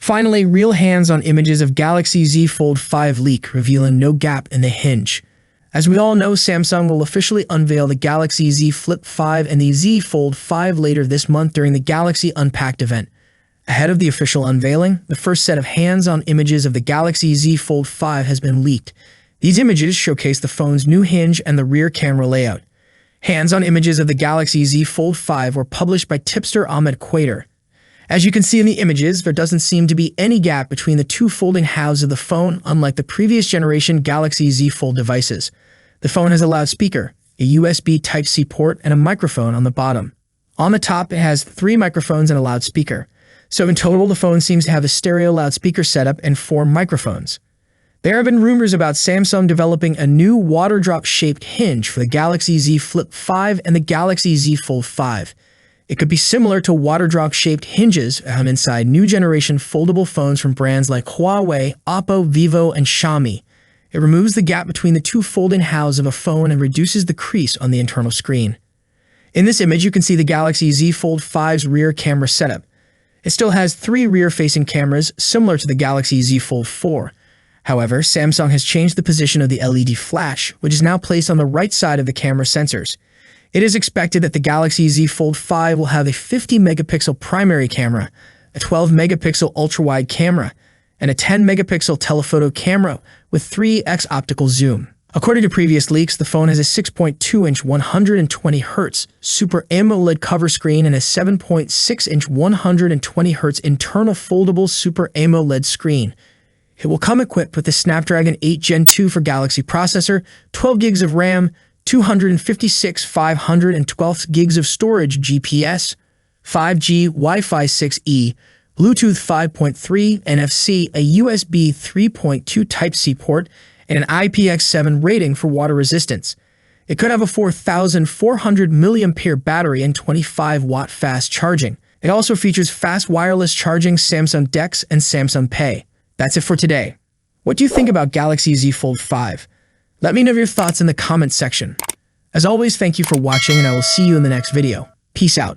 Finally, real hands-on images of Galaxy Z Fold 5 leak, revealing no gap in the hinge. As we all know, Samsung will officially unveil the Galaxy Z Flip 5 and the Z Fold 5 later this month during the Galaxy Unpacked event. Ahead of the official unveiling, the first set of hands-on images of the Galaxy Z Fold 5 has been leaked. These images showcase the phone's new hinge and the rear camera layout. Hands-on images of the Galaxy Z Fold 5 were published by tipster Ahmed Quater. As you can see in the images, there doesn't seem to be any gap between the two folding halves of the phone, unlike the previous generation Galaxy Z Fold devices. The phone has a loudspeaker, a USB Type-C port, and a microphone on the bottom. On the top, it has 3 microphones and a loudspeaker. So in total, the phone seems to have a stereo loudspeaker setup and 4 microphones. There have been rumors about Samsung developing a new water drop-shaped hinge for the Galaxy Z Flip 5 and the Galaxy Z Fold 5. It could be similar to water drop-shaped hinges found inside new generation foldable phones from brands like Huawei, Oppo, Vivo, and Xiaomi. It removes the gap between the two folding halves of a phone and reduces the crease on the internal screen. In this image, you can see the Galaxy Z Fold 5's rear camera setup. It still has 3 rear-facing cameras, similar to the Galaxy Z Fold 4. However, Samsung has changed the position of the LED flash, which is now placed on the right side of the camera sensors. It is expected that the Galaxy Z Fold 5 will have a 50-megapixel primary camera, a 12-megapixel ultra-wide camera, and a 10-megapixel telephoto camera with 3x optical zoom. According to previous leaks, the phone has a 6.2-inch 120Hz Super AMOLED cover screen and a 7.6-inch 120Hz internal foldable Super AMOLED screen. It will come equipped with the Snapdragon 8 Gen 2 for Galaxy processor, 12 gigs of RAM, 256 512 gigs of storage, GPS, 5G, Wi-Fi 6E, Bluetooth 5.3, NFC, a USB 3.2 Type-C port, and an IPX7 rating for water resistance. It could have a 4,400 mAh battery and 25-watt fast charging. It also features fast wireless charging, Samsung DeX, and Samsung Pay. That's it for today. What do you think about Galaxy Z Fold 5? Let me know your thoughts in the comments section. As always, thank you for watching, and I will see you in the next video. Peace out.